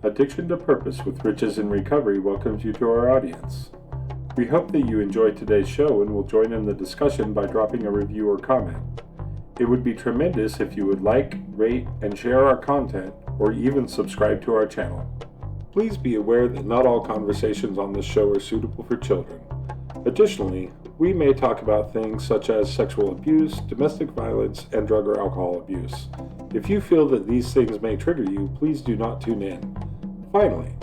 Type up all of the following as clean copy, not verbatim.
Addiction to Purpose with Riches in Recovery welcomes you to our audience. We hope that you enjoyed today's show and will join in the discussion by dropping a review or comment. It would be tremendous if you would like, rate, and share our content, or even subscribe to our channel. Please be aware that not all conversations on this show are suitable for children. Additionally, we may talk about things such as sexual abuse, domestic violence, and drug or alcohol abuse. If you feel that these things may trigger you, please do not tune in. Finally,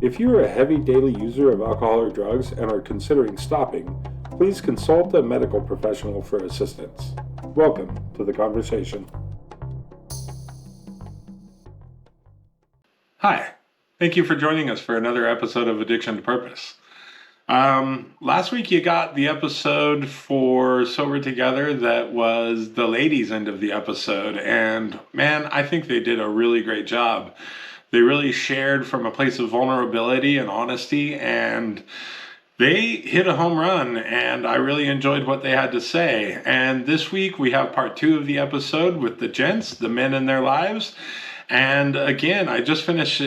if you are a heavy daily user of alcohol or drugs and are considering stopping, please consult a medical professional for assistance. Welcome to the conversation. Hi, thank you for joining us for another episode of Addiction to Purpose. Last week you got the episode for Sober Together that was the ladies' end of the episode, and man, I think they did a really great job. They really shared from a place of vulnerability and honesty, and they hit a home run, and I really enjoyed what they had to say. And this week we have part 2 of the episode with the Gents, the men in their lives. And again, I just finished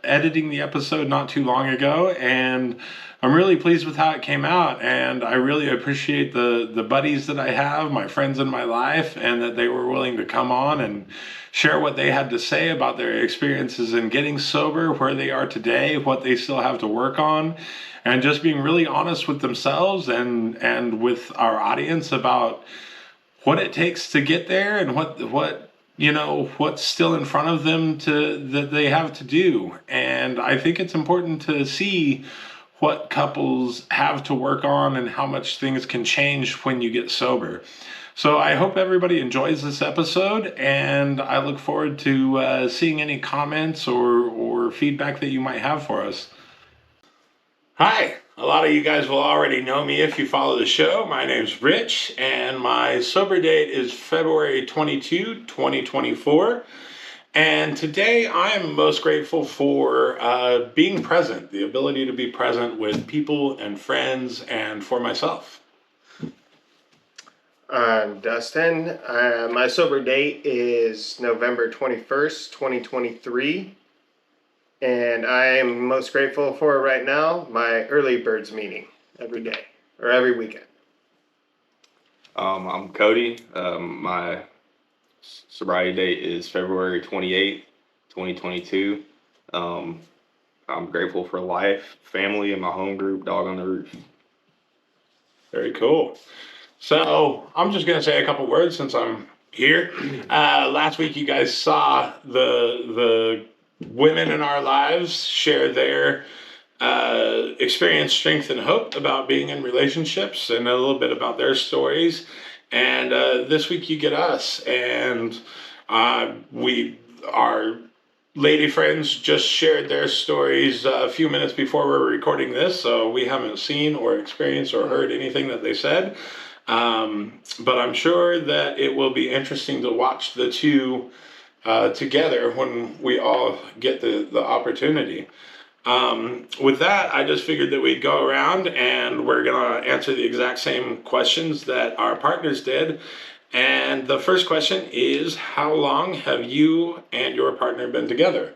editing the episode not too long ago, and I'm really pleased with how it came out, and I really appreciate the buddies that I have, my friends in my life, and that they were willing to come on and share what they had to say about their experiences in getting sober, where they are today, what they still have to work on, and just being really honest with themselves and with our audience about what it takes to get there and what's still in front of them that they have to do. And I think it's important to see what couples have to work on and how much things can change when you get sober. So I hope everybody enjoys this episode, and I look forward to seeing any comments or feedback that you might have for us. Hi, a lot of you guys will already know me if you follow the show. My name's Rich, and my sober date is February 22, 2024. And today I am most grateful for being present, the ability to be present with people and friends and for myself. I'm Dustin. My sober date is November 21st, 2023. And I am most grateful for right now my early birds meeting every day or every weekend. I'm Cody. My sobriety date is February 28th, 2022. I'm grateful for life, family, and my home group, Dog on the Roof. Very cool. So I'm just going to say a couple words since I'm here. Last week you guys saw the women in our lives share their experience, strength, and hope about being in relationships and a little bit about their stories. And this week you get us, and our lady friends just shared their stories a few minutes before we're recording this, so we haven't seen or experienced or heard anything that they said. But I'm sure that it will be interesting to watch the two together when we all get the opportunity. With that, I just figured that we'd go around and we're going to answer the exact same questions that our partners did. And the first question is, how long have you and your partner been together?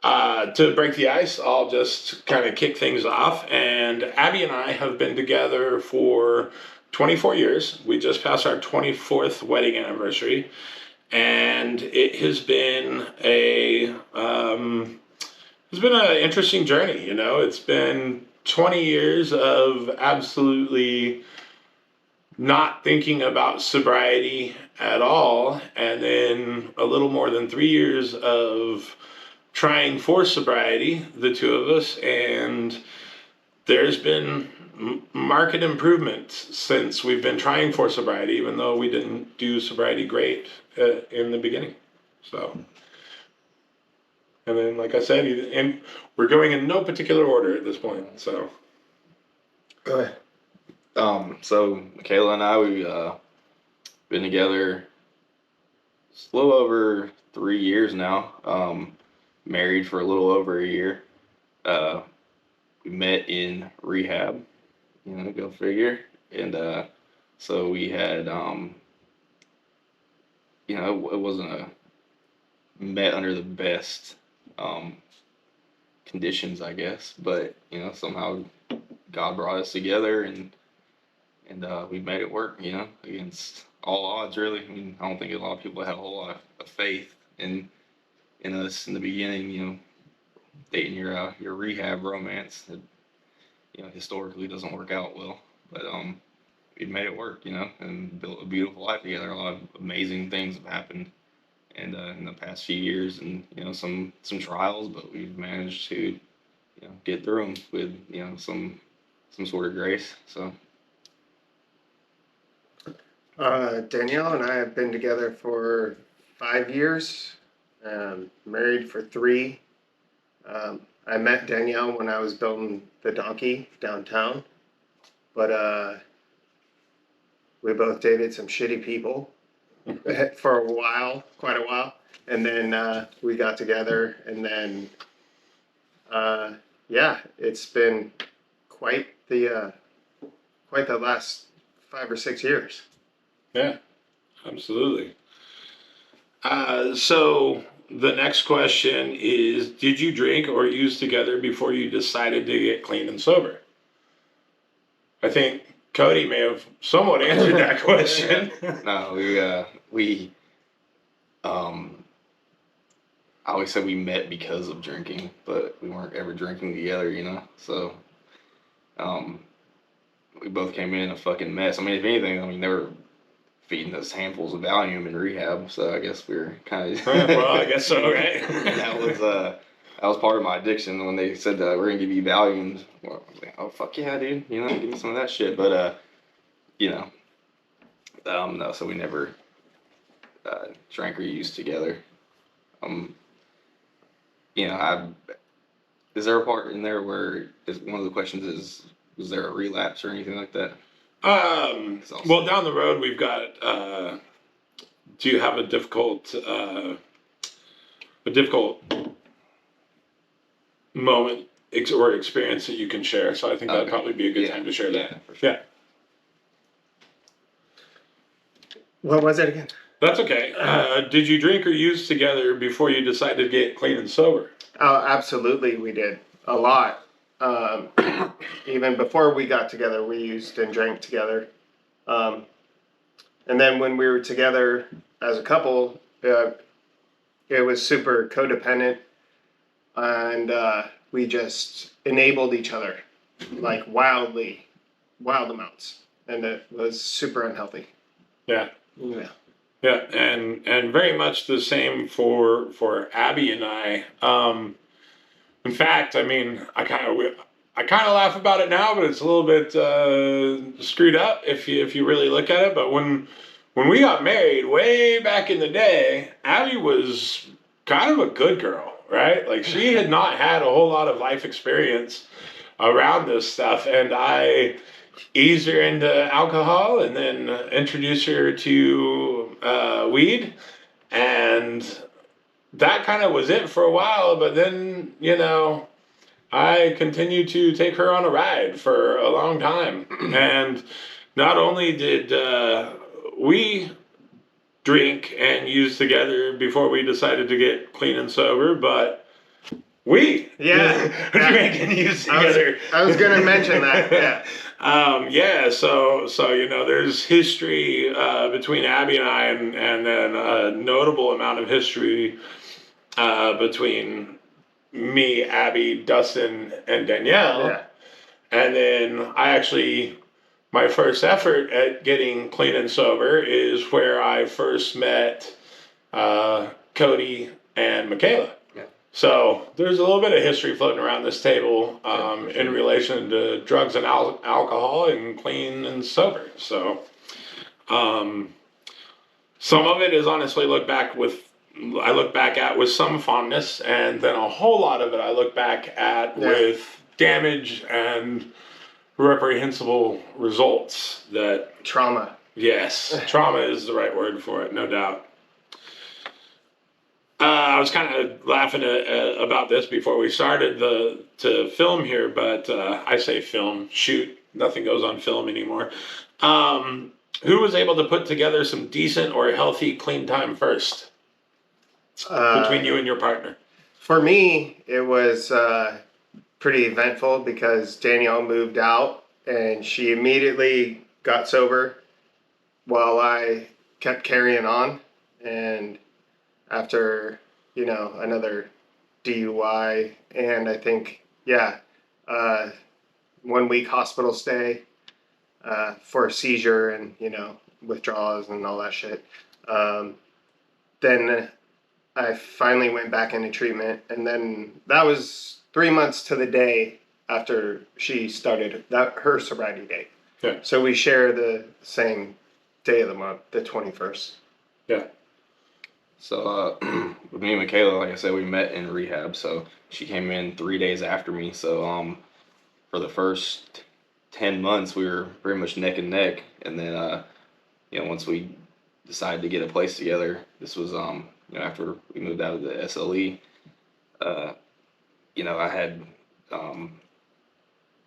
To break the ice, I'll just kind of kick things off. And Abby and I have been together for 24 years. We just passed our 24th wedding anniversary. And it has been it's been an interesting journey, It's been 20 years of absolutely not thinking about sobriety at all, and then a little more than 3 years of trying for sobriety, the two of us, and there's been marked improvement since we've been trying for sobriety, even though we didn't do sobriety great in the beginning. So, and then, like I said, and we're going in no particular order at this point. So, Go ahead. So Michaela and I, we've been together a little over 3 years now. Married for a little over a year. We met in rehab, go figure. And so we had, it wasn't a met under the best conditions, I guess. But somehow God brought us together, and we made it work. Against all odds, really. I mean, I don't think a lot of people had a whole lot of faith in us in the beginning. Dating your rehab romance that historically doesn't work out well, but we made it work. And built a beautiful life together. A lot of amazing things have happened, and in the past few years, and some trials, but we've managed to get through them with some sort of grace. So Danielle and I have been together for 5 years, married for 3. I met Danielle when I was building the donkey downtown, but we both dated some shitty people for a while, quite a while, and then we got together, and then yeah, it's been quite the last 5 or 6 years. Yeah, absolutely. So the next question is, did you drink or use together before you decided to get clean and sober? I think Cody may have somewhat answered that question. No, we I always said we met because of drinking, but we weren't ever drinking together. So we both came in a fucking mess. I mean, if anything, they were feeding us handfuls of Valium in rehab, so I guess we were kind of. Well, I guess so, right? that was part of my addiction when they said we're gonna give you Valium. Well, I was like, oh fuck yeah, dude, give me some of that shit. But no, so we never drank or used together. Is there a part in there where one of the questions is, was there a relapse or anything like that? Well, down the road we've got. Do you have a difficult moment or experience that you can share? So I think that'd probably be a good time to share that. Yeah, for sure. Yeah. What was it again? That's okay. Did you drink or use together before you decided to get clean and sober? Oh, absolutely, we did a lot. Even before we got together, we used and drank together. And then when we were together as a couple, it was super codependent, and we just enabled each other like wild amounts, and it was super unhealthy. Yeah. Yeah. Yeah, and very much the same for Abby and I. In fact, I mean, I kind of laugh about it now, but it's a little bit screwed up if you really look at it. But when we got married way back in the day, Abby was kind of a good girl, right? Like, she had not had a whole lot of life experience around this stuff, and I eased her into alcohol and then introduced her to weed, and that kind of was it for a while. But then, I continued to take her on a ride for a long time. And not only did we drink and use together before we decided to get clean and sober, but we drink and use together. I was going to mention that. Yeah. So there's history between Abby and I, and then a notable amount of history between me, Abby, Dustin, and Danielle. Yeah. And then my first effort at getting clean and sober is where I first met Cody and Michaela. So there's a little bit of history floating around this table in relation to drugs and alcohol and clean and sober. So some of it is honestly I look back at with some fondness, and then a whole lot of it I look back at with damage and reprehensible results. That trauma. Yes, trauma is the right word for it, no doubt. I was kind of laughing about this before we started to film here, but I say film, shoot, nothing goes on film anymore. Who was able to put together some decent or healthy clean time first between you and your partner? For me, it was pretty eventful because Danielle moved out and she immediately got sober while I kept carrying on. And after, another DUI and I think, 1 week hospital stay for a seizure and, withdrawals and all that shit. Then I finally went back into treatment, and then that was 3 months to the day after she started her sobriety date. Yeah. So we share the same day of the month, the 21st. Yeah. So with me and Michaela, like I said, we met in rehab. So she came in 3 days after me. So for the first 10 months, we were pretty much neck and neck, and then once we decided to get a place together, this was after we moved out of the SLE. I had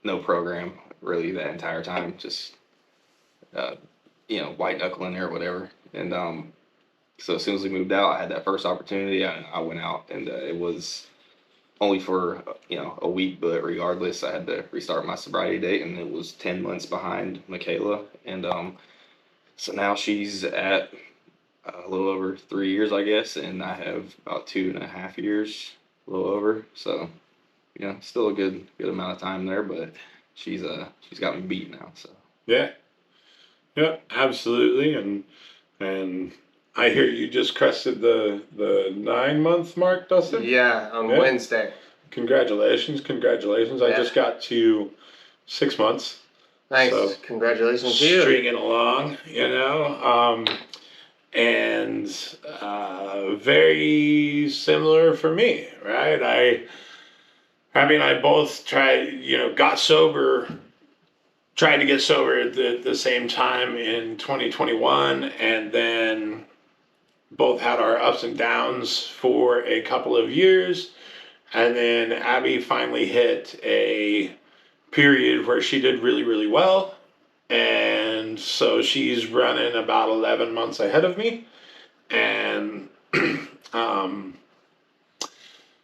no program really that entire time, just white knuckling or whatever. And so as soon as we moved out, I had that first opportunity. I went out, and it was only for a week, but regardless, I had to restart my sobriety date, and it was 10 months behind Michaela. And so now she's at a little over 3 years, I guess, and I have about 2.5 years, a little over. So still a good amount of time there, but she's got me beat now. So Yeah. Absolutely. And I hear you just crested the 9-month mark, Dustin. Yeah, on Wednesday. Congratulations. Yeah. I just got to 6 months. Nice. So congratulations to you. Stringing along, and very similar for me, right? I both got sober, tried to get sober at the same time in 2021, and then both had our ups and downs for a couple of years. And then Abby finally hit a period where she did really, really well. And so she's running about 11 months ahead of me. And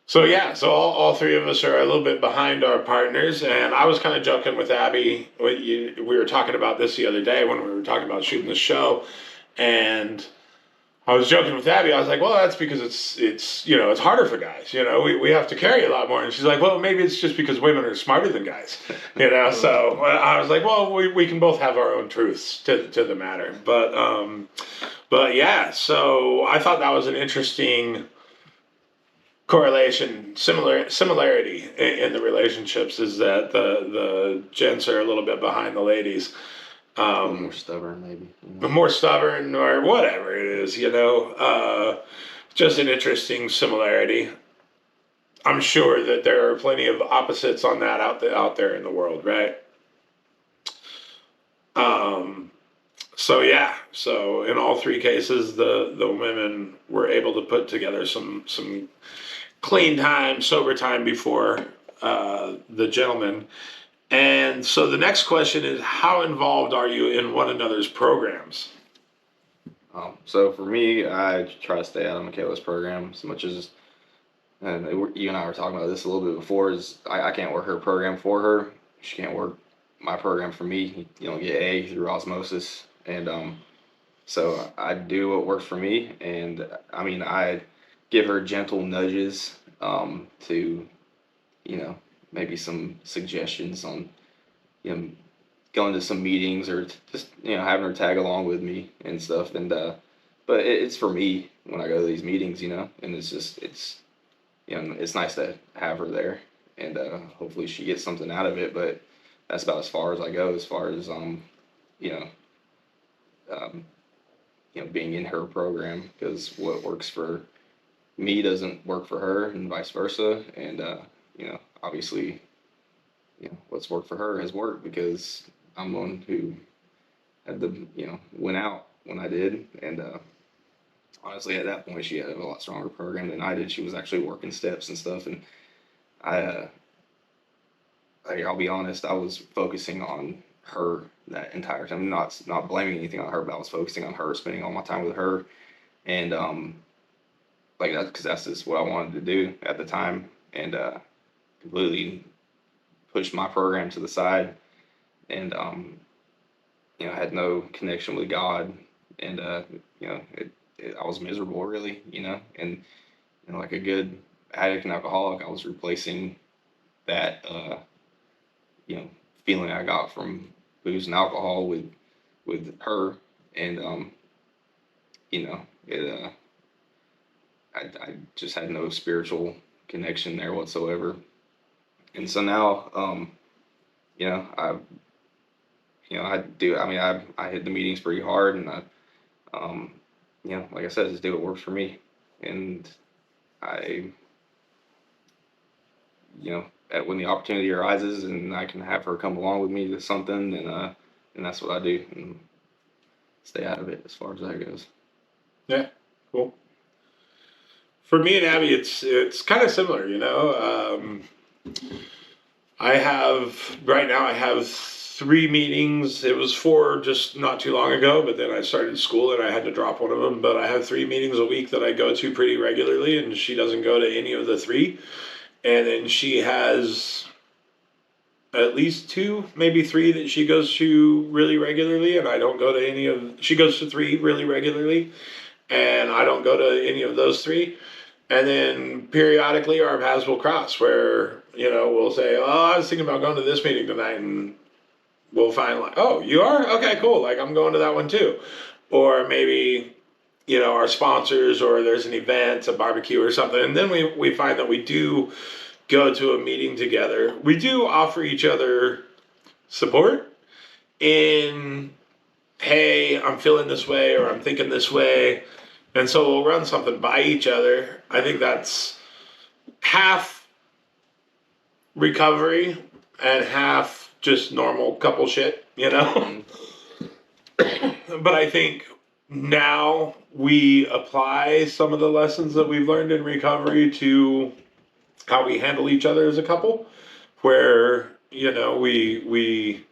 so all three of us are a little bit behind our partners. And I was kind of joking with Abby. We were talking about this the other day when we were talking about shooting the show. And I was joking with Abby. I was like, well, that's because it's harder for guys. We have to carry a lot more. And she's like, well, maybe it's just because women are smarter than guys. So I was like, well, we can both have our own truths to the matter. But yeah, so I thought that was an interesting correlation, similarity in the relationships is that the gents are a little bit behind the ladies. more stubborn, maybe. More stubborn or whatever it is, just an interesting similarity. I'm sure that there are plenty of opposites on that out there in the world, right? So in all three cases, the women were able to put together some clean time, sober time before the gentlemen. And so the next question is, how involved are you in one another's programs? So for me, I try to stay out of Michaela's program as much as, and you and I were talking about this a little bit before, is I can't work her program for her. She can't work my program for me. You don't get A through osmosis. And so I do what works for me. And I give her gentle nudges to, maybe some suggestions on, going to some meetings or just, having her tag along with me and stuff. And, but it's for me when I go to these meetings, and it's nice to have her there, and, hopefully she gets something out of it. But that's about as far as I go, as far as, being in her program, because what works for me doesn't work for her and vice versa. And, obviously, what's worked for her has worked because I'm the one who had went out when I did. And honestly, at that point, she had a lot stronger program than I did. She was actually working steps and stuff. And I'll be honest, I was focusing on her that entire time. Not blaming anything on her, but I was focusing on her, spending all my time with her. And like that, because that's just what I wanted to do at the time. And completely pushed my program to the side, and I had no connection with God, and I was miserable, really, and like a good addict and alcoholic, I was replacing that you know feeling I got from booze and alcohol with her, and it I just had no spiritual connection there whatsoever, and so now I I do. I mean, I hit the meetings pretty hard, and um, like I said, just do what works for me. And I, when the opportunity arises and I can have her come along with me to something, and that's what I do, and stay out of it as far as that goes. Yeah, cool. For me and Abby, it's kind of similar, I have 3 meetings. It was 4 just not too long ago, but then I started school and I had to drop one of them. But I have 3 meetings a week that I go to pretty regularly, and she doesn't go to any of the 3. And then she has at least 2, maybe 3 that she goes to really regularly, and I don't go to any of. She goes to 3 really regularly, and I don't go to any of those 3. And then periodically our paths will cross where, we'll say, oh, I was thinking about going to this meeting tonight, and we'll find like, oh, you are? Okay, cool. Like, I'm going to that one too. Or maybe, our sponsors, or there's an event, a barbecue or something. And then we find that we do go to a meeting together. We do offer each other support in, hey, I'm feeling this way, or I'm thinking this way. And so we'll run something by each other. I think that's half recovery and half just normal couple shit, But I think now we apply some of the lessons that we've learned in recovery to how we handle each other as a couple, where, we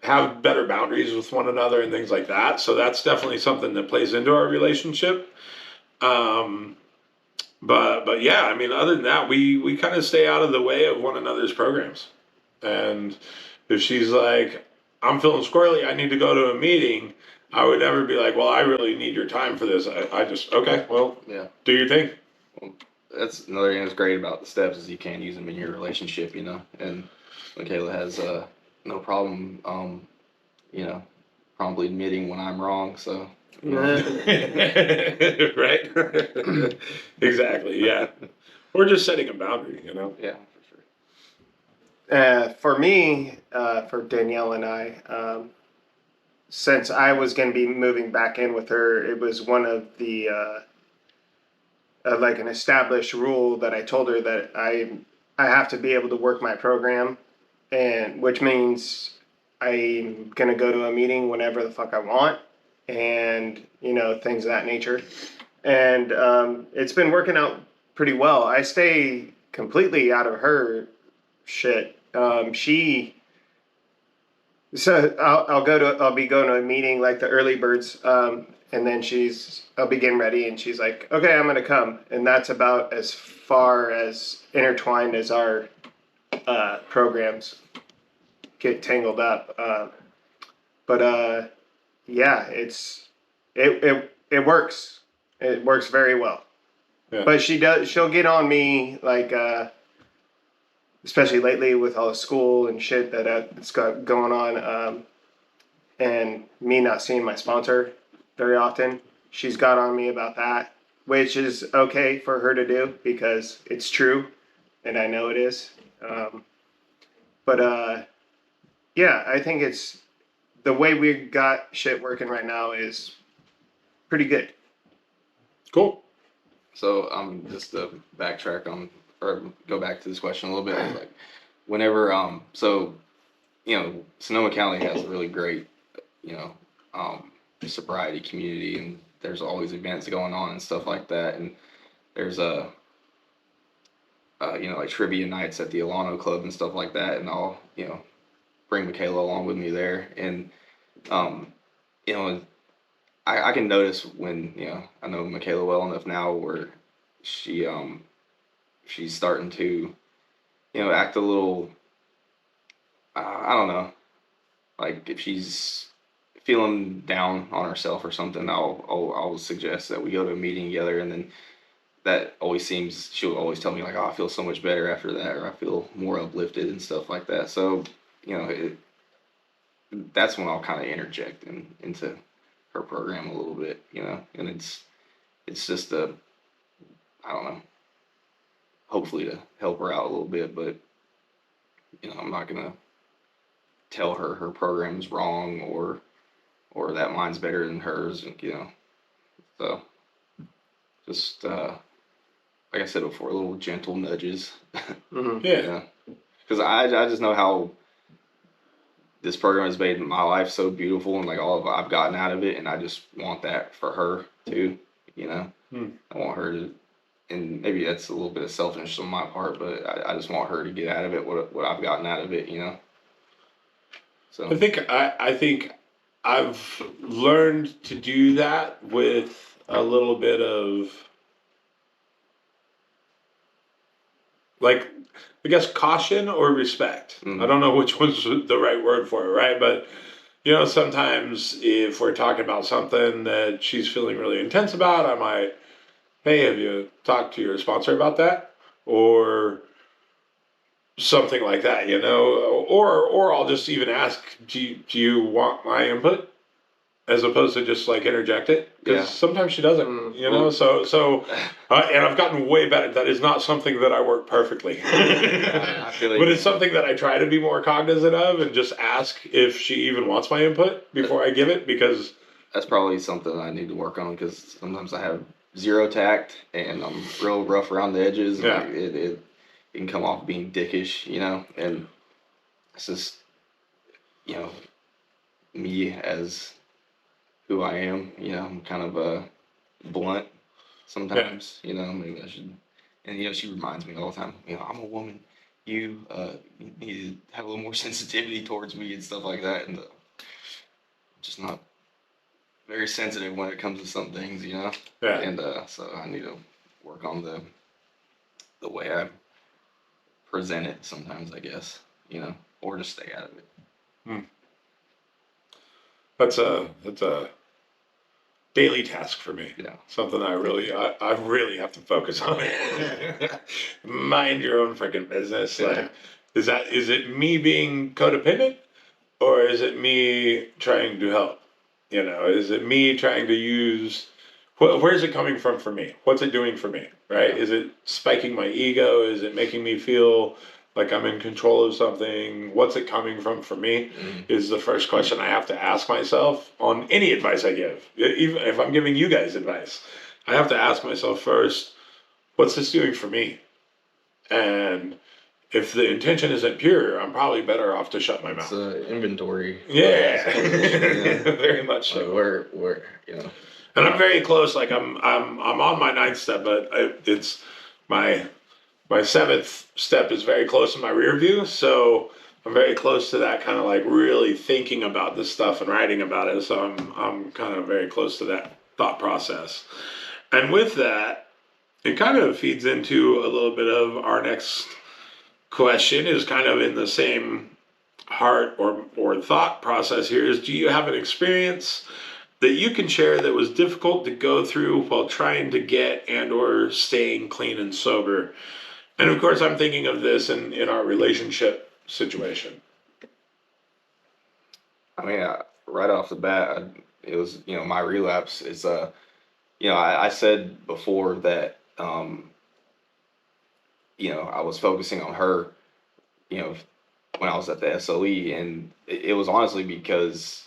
have better boundaries with one another and things like that. So that's definitely something that plays into our relationship. But yeah, I mean, other than that, we kind of stay out of the way of one another's programs. And if she's like, I'm feeling squirrely, I need to go to a meeting, I would never be like, well, I really need your time for this. I just, okay, well, Yeah. do your thing. Well, that's another thing that's great about the steps is you can use them in your relationship, and Michaela has no problem, probably admitting when I'm wrong, so. Right? Exactly, yeah. We're just setting a boundary, Yeah, for sure. For me, for Danielle and I, since I was going to be moving back in with her, it was one of the like an established rule that I told her that I have to be able to work my program, and which means I'm gonna go to a meeting whenever the fuck I want, and things of that nature. And it's been working out pretty well. I stay completely out of her shit. So I'll be going to a meeting like the early birds, and then I'll be getting ready, and she's like, okay, I'm gonna come, and that's about as far as intertwined as our programs get tangled up. But yeah, it works. It works very well. Yeah. But she'll get on me like. Especially lately with all the school and shit that's got going on, and me not seeing my sponsor very often. She's got on me about that, which is okay for her to do because it's true, and I know it is. But yeah, I think it's the way we got shit working right now is pretty good. Cool. So just to backtrack on, or go back to this question a little bit, like whenever Sonoma County has a really great sobriety community, and there's always events going on and stuff like that, and there's like trivia nights at the Alano Club and stuff like that, and I'll bring Michaela along with me there, and I can notice when I know Michaela well enough now where she's starting to act a little I don't know. Like if she's feeling down on herself or something, I'll suggest that we go to a meeting together, and then that always seems she'll always tell me like, oh, I feel so much better after that, or I feel more uplifted and stuff like that. So that's when I'll kind of interject into her program a little bit, and it's just I don't know, hopefully to help her out a little bit, but I'm not gonna tell her program's wrong or that mine's better than hers, so just like I said before, little gentle nudges. Mm-hmm. Yeah. Because I just know how this program has made my life so beautiful and like all of I've gotten out of it, and I just want that for her too. I want her to, and maybe that's a little bit of selfishness on my part, but I just want her to get out of it what I've gotten out of it. So I think I've learned to do that with a little bit of, like, I guess caution or respect. I don't know which one's the right word for it, right? But sometimes if we're talking about something that she's feeling really intense about, I might, hey, have you talked to your sponsor about that? Or something like that, or I'll just even ask, do you want my input? As opposed to just like interject it, because sometimes she doesn't, and I've gotten way better. That is not something that I work perfectly. I feel like But it's something that I try to be more cognizant of and just ask if she even wants my input before I give it, because that's probably something I need to work on because sometimes I have zero tact and I'm real rough around the edges. And Yeah. like, it can come off being dickish, and it's just, me as who I am, I'm kind of blunt sometimes, maybe I should, and she reminds me all the time, I'm a woman, you need to have a little more sensitivity towards me and stuff like that, and I'm just not very sensitive when it comes to some things, Yeah. and so I need to work on the way I present it sometimes, I guess, or just stay out of it. Hmm. That's a daily task for me. Yeah. Something I really have to focus on. Mind your own freaking business. Yeah. Like, is it me being codependent, or is it me trying to help? Is it me trying to use? Where's it coming from for me? What's it doing for me? Right? Yeah. Is it spiking my ego? Is it making me feel like I'm in control of something? What's it coming from for me? Is the first question I have to ask myself on any advice I give. Even if I'm giving you guys advice, I have to ask myself first, what's this doing for me? And if the intention isn't pure, I'm probably better off to shut my mouth. It's inventory. Yeah, very much so. Where And I'm very close. Like I'm on my ninth step, but it's my seventh step is very close in my rear view. So I'm very close to that, kind of like really thinking about this stuff and writing about it. So I'm kind of very close to that thought process. And with that, it kind of feeds into a little bit of our next question, is kind of in the same heart or thought process here, is, do you have an experience that you can share that was difficult to go through while trying to get and or staying clean and sober? And of course, I'm thinking of this in our relationship situation. I mean, right off the bat, it was my relapse. It's I said before that I was focusing on her, you know, when I was at the SOE, and it was honestly because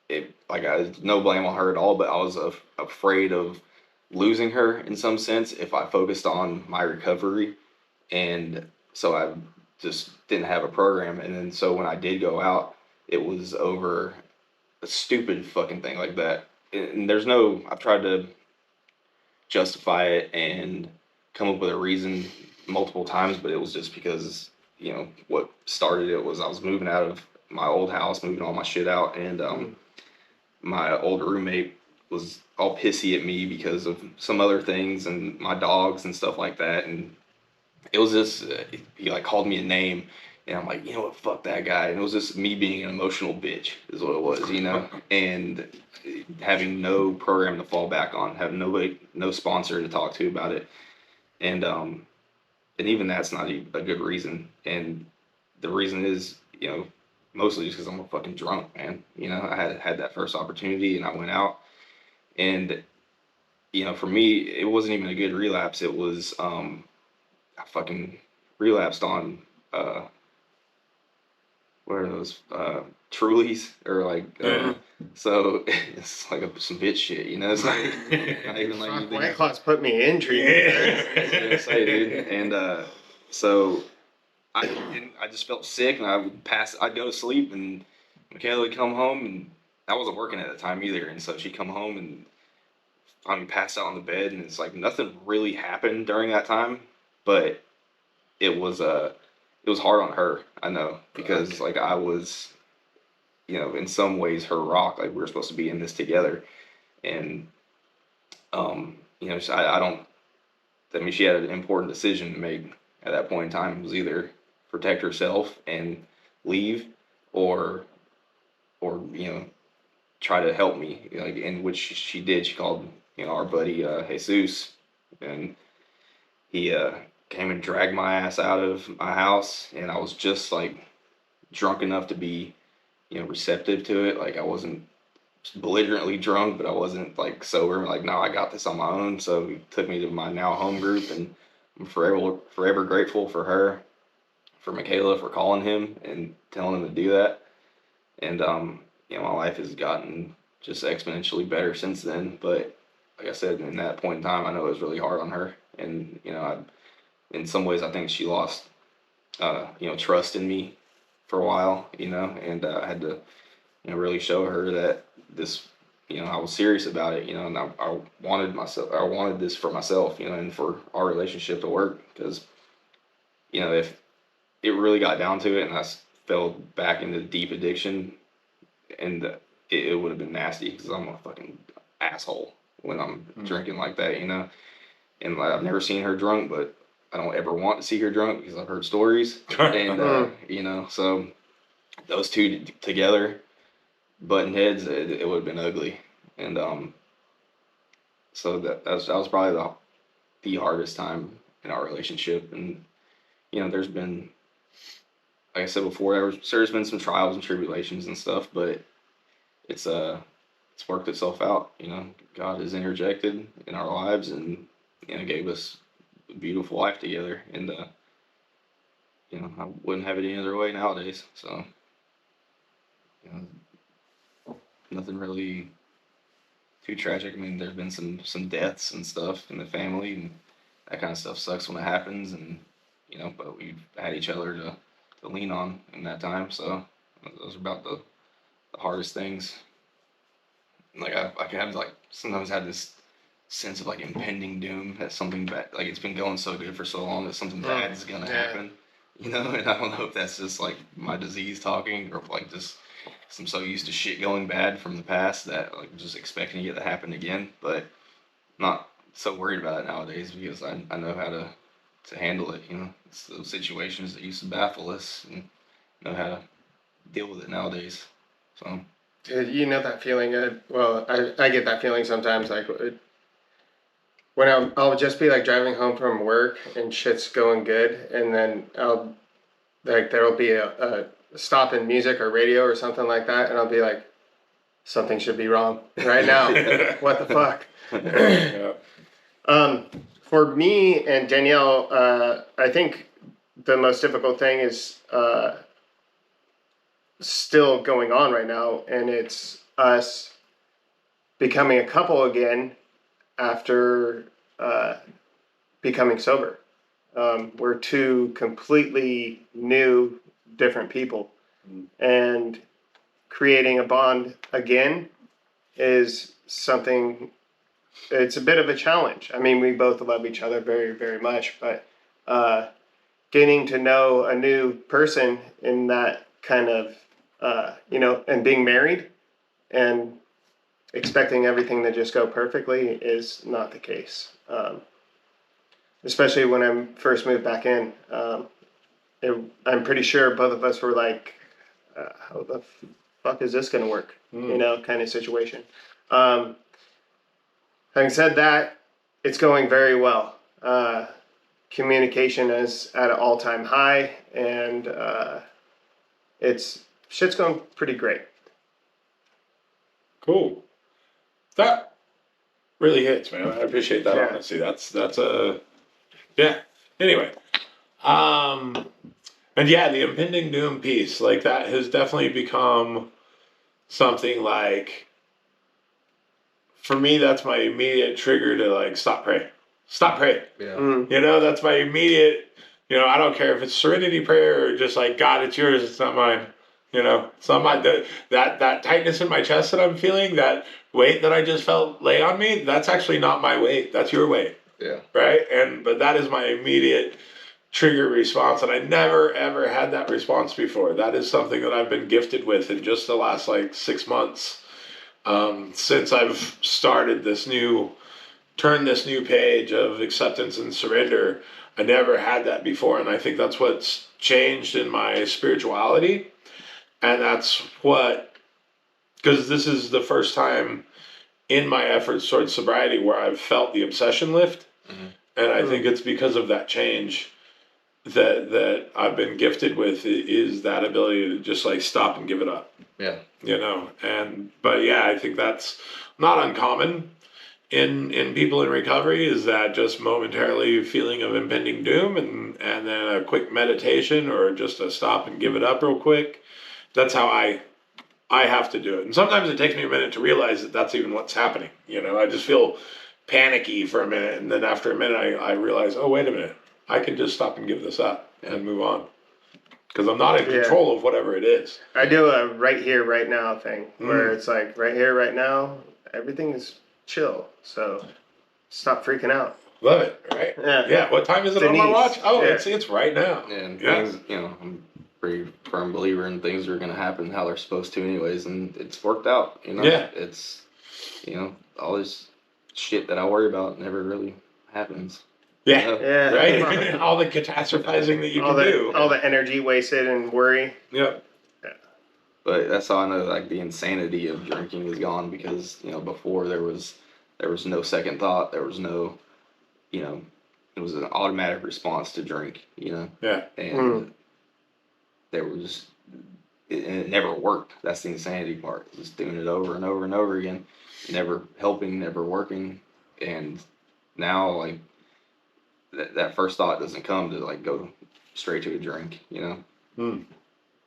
I no blame on her at all, but I was afraid of losing her in some sense if I focused on my recovery, and so I just didn't have a program, and then so when I did go out, it was over a stupid fucking thing like that, and I've tried to justify it and come up with a reason multiple times, but it was just because what started it was I was moving out of my old house, moving all my shit out, and my old roommate was all pissy at me because of some other things and my dogs and stuff like that, and it was just he like called me a name, And I'm like, you know what, fuck that guy. And it was just me being an emotional bitch, is what it was, and having no program to fall back on, having nobody, no sponsor to talk to about it. And even that's not a good reason. And the reason is, mostly just because I'm a fucking drunk, man. I had that first opportunity and I went out. And, for me, it wasn't even a good relapse. It was, I fucking relapsed on, uh, what are those, Trulies or like, so it's like some bitch shit, It's not even like Fuck, anything. White Claws put me in treatment. I was gonna say, dude. And so I just felt sick, and I'd go to sleep, and Michaela would come home, and I wasn't working at the time either, and so she'd come home and I'm passed out on the bed, and it's like nothing really happened during that time, but it was it was hard on her, I know, because like I was, in some ways her rock, like we were supposed to be in this together, and I don't. I mean, she had an important decision to make at that point in time. It was either protect herself and leave, or try to help me. Like, in which she did. She called our buddy Jesus, and he came and dragged my ass out of my house, and I was just like drunk enough to be receptive to it. Like I wasn't belligerently drunk, but I wasn't like sober. Like, no, I got this on my own. So he took me to my now home group, and I'm forever grateful for her, for Michaela, for calling him and telling him to do that. And my life has gotten just exponentially better since then. But like I said, in that point in time, I know it was really hard on her, and in some ways, I think she lost trust in me for a while, and I had to really show her that this, I was serious about it, and I wanted this for myself, and for our relationship to work, because, if it really got down to it and fell back into deep addiction, and it would have been nasty, because I'm a fucking asshole when I'm drinking like that, and like, I've never seen her drunk, but I don't ever want to see her drunk because I've heard stories, and, so those two together, button heads, it would have been ugly. And so that was probably the hardest time in our relationship. And there's been, like I said before, there's been some trials and tribulations and stuff, but it's worked itself out. God has interjected in our lives, and gave us a beautiful life together. And I wouldn't have it any other way nowadays. So nothing really too tragic. I mean, there's been some deaths and stuff in the family, and that kind of stuff sucks when it happens. And but we've had each other to lean on in that time. So those are about the hardest things. Like I have like sometimes had this sense of like impending doom, that something bad, like it's been going so good for so long that something bad is gonna happen. And I don't know if that's just like my disease talking, or if like just I'm so used to shit going bad from the past that like just expecting it to happen again. But not so worried about it nowadays, because I know how to handle it. It's those situations that used to baffle us, and know how to deal with it nowadays. So Dude, you know that feeling? Well, I get that feeling sometimes, like when I'll just be like driving home from work and shit's going good, and then there'll be a stop in music or radio or something like that, and I'll be like, something should be wrong right now. What the fuck? For me and Danielle, I think the most difficult thing is still going on right now, and it's us becoming a couple again after becoming sober. We're two completely new, different people, and creating a bond again is something. It's a bit of a challenge. I mean, we both love each other very, very much, but getting to know a new person in that kind of, and being married and expecting everything to just go perfectly is not the case. Especially when I first moved back in. I I'm pretty sure both of us were like, how the fuck is this going to work? You know, kind of situation. Having said that, it's going very well. Communication is at an all-time high, and shit's going pretty great. Cool. That really hits, man. I appreciate that honesty. That's a yeah. Anyway, and yeah, the impending doom piece, like that has definitely become something like, for me, that's my immediate trigger to like stop praying. Stop praying. Yeah. You know, that's my immediate, you know, I don't care if it's serenity prayer or just like, God, it's yours, it's not mine. You know, it's not my, that tightness in my chest that I'm feeling, that weight that I just felt lay on me, that's actually not my weight. That's your weight. Yeah. Right? But that is my immediate trigger response. And I never, ever had that response before. That is something that I've been gifted with in just the last like 6 months. Since I've started turned this new page of acceptance and surrender. I never had that before. And I think that's what's changed in my spirituality. And that's because this is the first time in my efforts towards sobriety where I've felt the obsession lift. Mm-hmm. And I think it's because of that change that I've been gifted with, is that ability to just like stop and give it up. Yeah. You know, but yeah, I think that's not uncommon in people in recovery, is that just momentarily feeling of impending doom and then a quick meditation or just a stop and give it up real quick. That's how I have to do it. And sometimes it takes me a minute to realize that that's even what's happening. You know, I just feel panicky for a minute. And then after a minute, I realize, oh, wait a minute. I can just stop and give this up and move on. Because I'm not in control of whatever it is. I do a right here, right now thing where it's like right here, right now, everything is chill. So stop freaking out. Love it, right? Yeah. What time is it on my watch? Oh, it's right now. And things, you know, I'm pretty firm believer in things are going to happen how they're supposed to anyways, and it's worked out, you know. Yeah. It's, you know, all this shit that I worry about never really happens. Yeah. You know? Yeah. Right? All the catastrophizing that you can do. All the energy wasted and worry. Yep. Yeah. But that's how I know, like, the insanity of drinking is gone, because, you know, before there was no second thought. There was no, you know, it was an automatic response to drink, you know. Yeah. And there was, it never worked. That's the insanity part. Just doing it over and over and over again, never helping, never working. And now, like, that first thought doesn't come to like go straight to a drink, you know.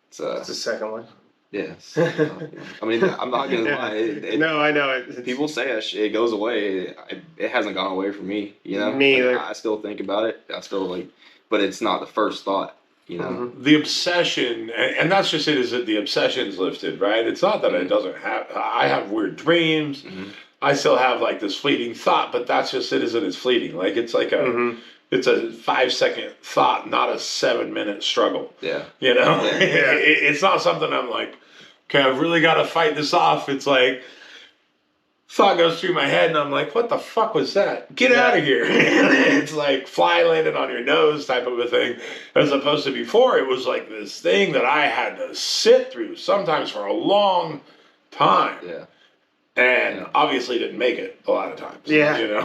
It's the second one. Yes. I mean, I'm not gonna lie. No, I know it. People say it goes away. It hasn't gone away for me, you know. Me either. I still think about it. I still like, but it's not the first thought, you know. The obsession, and that's just it, is that the obsession's lifted, right? It's not that it doesn't have. I have weird dreams. I still have like this fleeting thought, but that's just it, is that it's fleeting. Like it's like it's a 5-second thought, not a 7-minute struggle. Yeah. You know, it's not something I'm like, okay, I've really got to fight this off. It's like thought goes through my head, and I'm like, what the fuck was that? Get out of here! It's like fly landed on your nose type of a thing, as opposed to before it was like this thing that I had to sit through sometimes for a long time. Yeah. And obviously didn't make it a lot of times. Yeah. You know?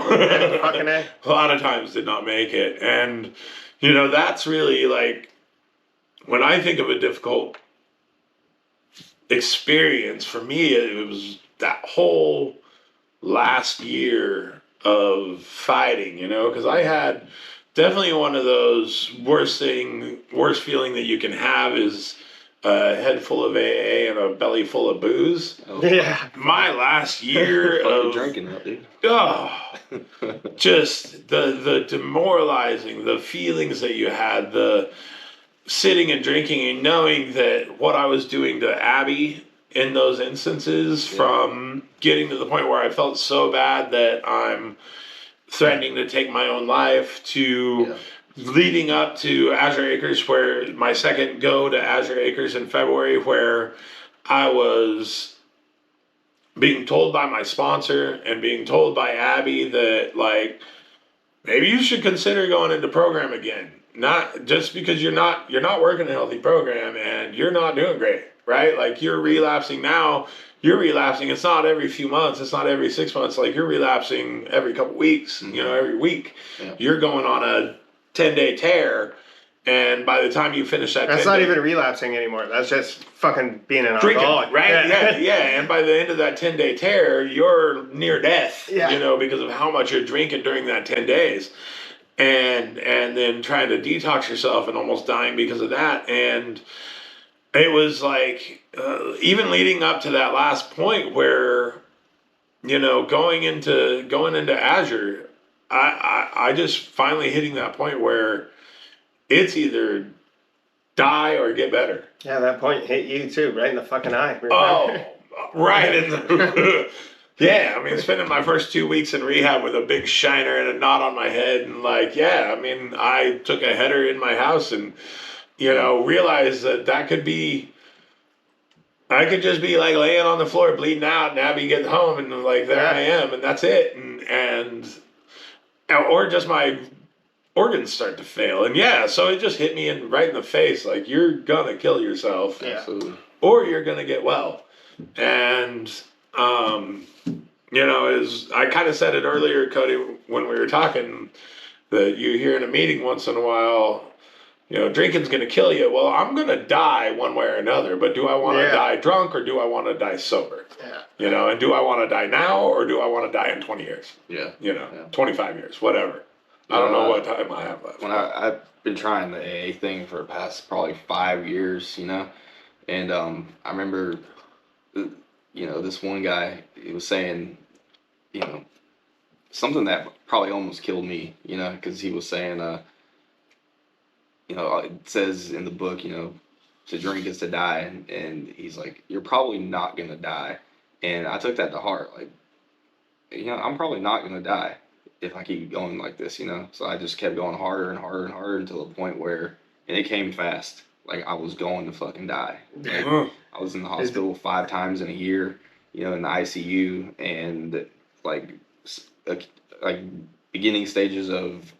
Fucking A. A lot of times did not make it. And, you know, that's really like, when I think of a difficult experience, for me, it was that whole last year of fighting, you know, because I had definitely one of those worst feeling that you can have is a head full of AA and a belly full of booze. Oh, yeah. My last year of drinking that, dude. Oh, just the demoralizing, the feelings that you had, the sitting and drinking and knowing that what I was doing to Abby in those instances, from getting to the point where I felt so bad that I'm threatening to take my own life, to leading up to Azure Acres, where my second go to Azure Acres in February, where I was being told by my sponsor and being told by Abby that, like, maybe you should consider going into program again. not just because you're not working a healthy program and you're not doing great, right? Like you're relapsing now. You're relapsing. It's not every few months. It's not every 6 months. Like you're relapsing every couple weeks. Mm-hmm. Every week. Yeah. You're going on a 10-day tear, and by the time you finish that, that's not even relapsing anymore. That's just fucking being an alcoholic, right? Yeah. And by the end of that 10-day tear, you're near death. Yeah. Because of how much you're drinking during that 10 days. And then trying to detox yourself and almost dying because of that. And it was like even leading up to that last point where going into Azure, I just finally hitting that point where it's either die or get better. Yeah, that point hit you too, right in the fucking eye. Remember? Oh, right in the. Yeah, I mean, spending my first 2 weeks in rehab with a big shiner and a knot on my head, and I took a header in my house and, realized that could be, I could just be like laying on the floor bleeding out, and Abby gets home, and like there I am, and that's it, or just my organs start to fail, and so it just hit me right in the face, like you're gonna kill yourself, Absolutely. or you're gonna get well, and. I kind of said it earlier, Cody, when we were talking, that you hear in a meeting once in a while, drinking's going to kill you. Well, I'm going to die one way or another, but do I want to die drunk or do I want to die sober? Yeah. And do I want to die now or do I want to die in 20 years? Yeah. 25 years, whatever. I don't know what time I have left. When I've been trying the AA thing for the past probably 5 years, and I remember, this one guy, he was saying, something that probably almost killed me, because he was saying, it says in the book, to drink is to die, and he's like, you're probably not gonna die, and I took that to heart, like, I'm probably not gonna die if I keep going like this, so I just kept going harder and harder and harder until the point where, and it came fast, like I was going to fucking die, like, I was in the hospital 5 times in a year, in the ICU, and like beginning stages of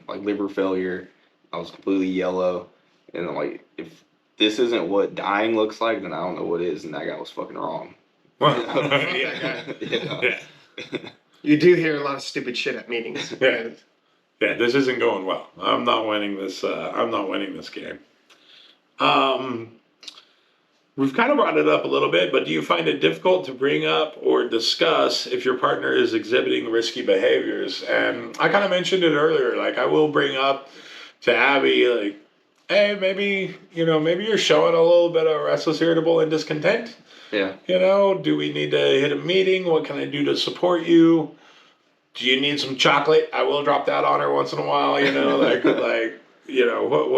like liver failure. I was completely yellow, and I'm like, if this isn't what dying looks like, then I don't know what is. And that guy was fucking wrong. Yeah. You do hear a lot of stupid shit at meetings. Yeah. This isn't going well. I'm not winning this. I'm not winning this game. We've kind of brought it up a little bit, but do you find it difficult to bring up or discuss if your partner is exhibiting risky behaviors? And I kind of mentioned it earlier. Like I will bring up to Abby, like, hey, maybe you're showing a little bit of restless, irritable, and discontent. Yeah. Do we need to hit a meeting? What can I do to support you? Do you need some chocolate? I will drop that on her once in a while. What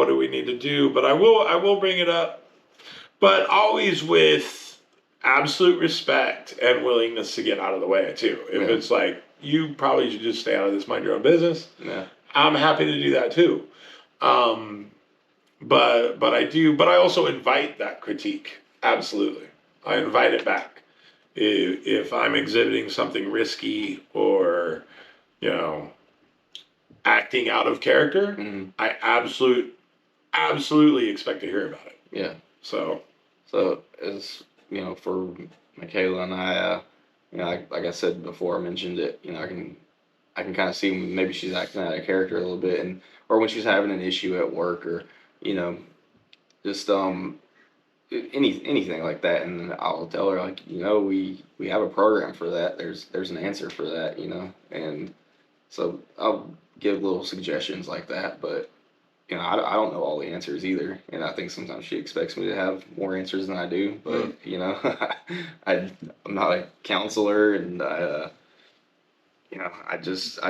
do we need to do? But I will bring it up. But always with absolute respect and willingness to get out of the way, too. If it's like, you probably should just stay out of this, mind your own business, I'm happy to do that, too. But I also invite that critique. Absolutely. I invite it back. If I'm exhibiting something risky or, acting out of character, I absolutely expect to hear about it. Yeah. So as for Michaela and I, like I said before, I mentioned it. I can kind of see when maybe she's acting out of character a little bit, or when she's having an issue at work, or just anything like that, and I'll tell her like, we have a program for that. There's an answer for that, and so I'll give little suggestions like that, but. I don't know all the answers either, and I think sometimes she expects me to have more answers than I do. But I'm not a counselor, and I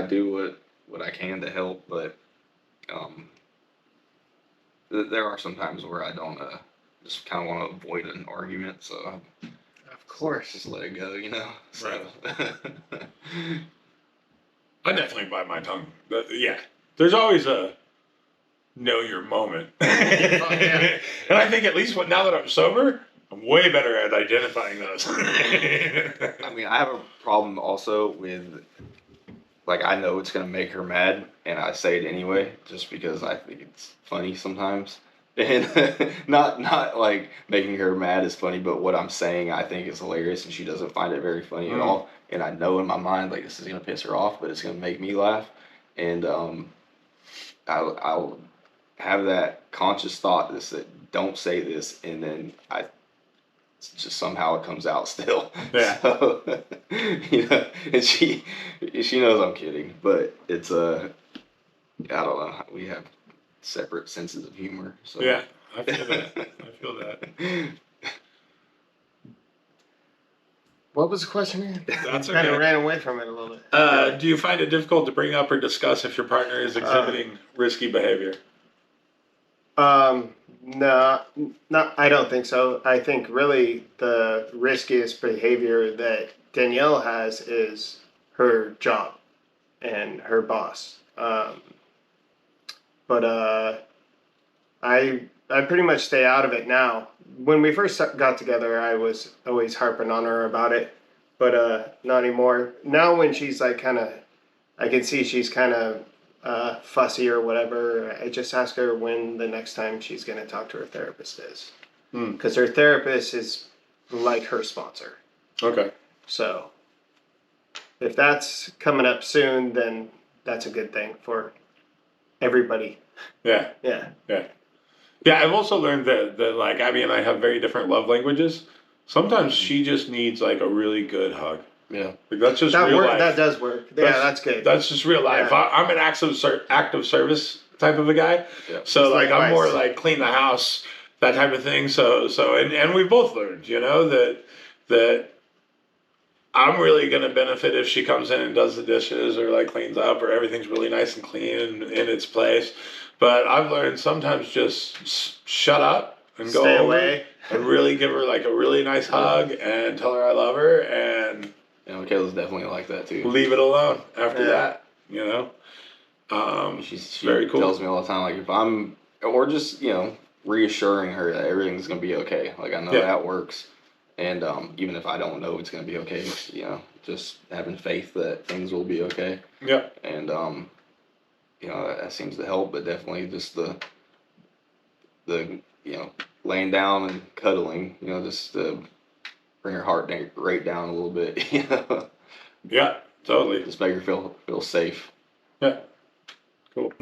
do what I can to help. But there are some times where I don't just kind of want to avoid an argument, so of course just let it go, So. Right. I definitely bite my tongue. But there's always a know your moment. And I think at least now that I'm sober, I'm way better at identifying those. I mean, I have a problem also with like I know it's gonna make her mad, and I say it anyway, just because I think it's funny sometimes. And not like making her mad is funny, but what I'm saying I think is hilarious, and she doesn't find it very funny at all. And I know in my mind like this is gonna piss her off, but it's gonna make me laugh. And I'll have that conscious thought that don't say this, and then I just somehow it comes out still. Yeah. So, and she knows I'm kidding, but it's I don't know. We have separate senses of humor. So Yeah, I feel that. I feel that. What was the question again? That's Kind of okay. ran away from it a little bit. Do you find it difficult to bring up or discuss if your partner is exhibiting risky behavior? No, not. I don't think so. I think really the riskiest behavior that Danielle has is her job and her boss. But I pretty much stay out of it now. When we first got together, I was always harping on her about it, but not anymore. Now when she's like kind of, I can see she's kind of fussy or whatever. I just ask her when the next time she's going to talk to her therapist is, because her therapist is like her sponsor. Okay. So if that's coming up soon, then that's a good thing for everybody. Yeah. Yeah. Yeah. Yeah, I've also learned that like, I mean, I have very different love languages. Sometimes she just needs like a really good hug. yeah, Like that's just real life. That does work. Yeah, that's good. That's just real life. Yeah. I'm an active service type of a guy. Yeah. So Just like I'm likewise. more like clean the house, that type of thing. So and we've both learned, that I'm really gonna benefit if she comes in and does the dishes or like cleans up or everything's really nice and clean and in its place. But I've learned sometimes just shut up and go Stay over away. and really give her like a really nice hug and tell her I love her and Michaela's definitely like that too. leave it alone after Yeah. that. She very cool. tells me all the time, like if I'm, or just reassuring her that everything's gonna be okay. Like I know Yeah. that works, and even if I don't know it's gonna be okay, just having faith that things will be okay. Yeah. And that seems to help, but definitely just the laying down and cuddling, just to bring her heart rate down a little bit, Yeah, totally. just make her feel safe. Yeah. Cool.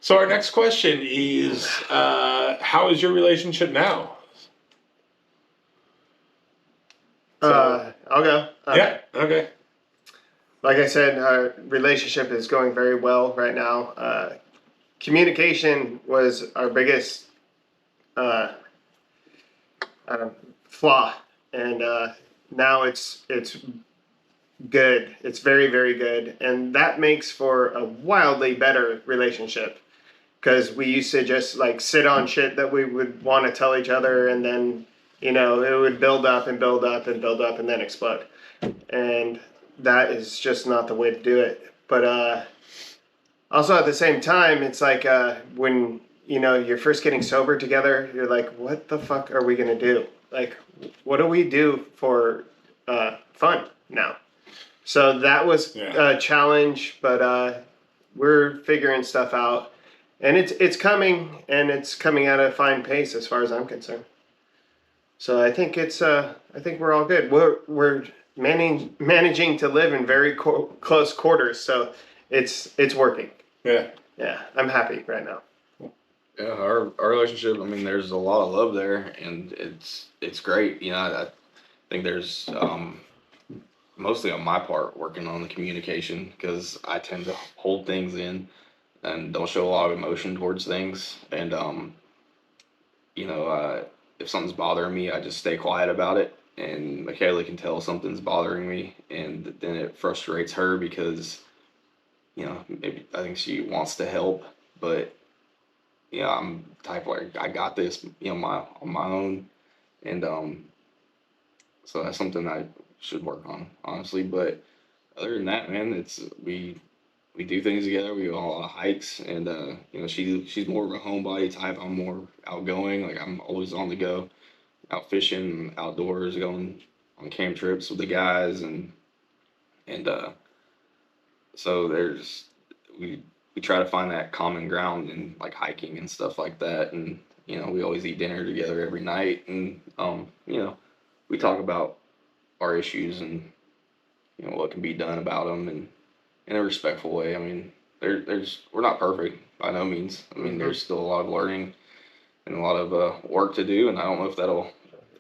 So our next question is, how is your relationship now? I'll go. Yeah. Okay. Like I said, our relationship is going very well right now. Communication was our biggest flaw, and now it's good. It's very, very good, and that makes for a wildly better relationship. Because we used to just like sit on shit that we would want to tell each other, and then it would build up and build up and build up and then explode. And that is just not the way to do it. But also at the same time, it's like when you're first getting sober together, you're like, what the fuck are we gonna do? Like, what do we do for fun now? So that was a challenge, but we're figuring stuff out, and it's coming, and it's coming at a fine pace as far as I'm concerned. So I think I think we're all good. We're managing to live in very close quarters, so it's working. Yeah. Yeah, I'm happy right now. Yeah, our relationship. I mean, there's a lot of love there, and it's great. I think there's mostly on my part working on the communication, because I tend to hold things in and don't show a lot of emotion towards things. And if something's bothering me, I just stay quiet about it. And Michaela can tell something's bothering me, and then it frustrates her because maybe I think she wants to help, but I'm the type like I got this, on my own, and so that's something I should work on, honestly. But other than that, man, it's we do things together. We go on a lot of hikes, and she's more of a homebody type. I'm more outgoing. Like I'm always on the go, out fishing, outdoors, going on camp trips with the guys, and so we we try to find that common ground in like hiking and stuff like that, and we always eat dinner together every night, and we talk about our issues and what can be done about them, and in a respectful way. I mean, there's we're not perfect by no means. I mean, Mm-hmm. there's still a lot of learning and a lot of work to do, and I don't know if that'll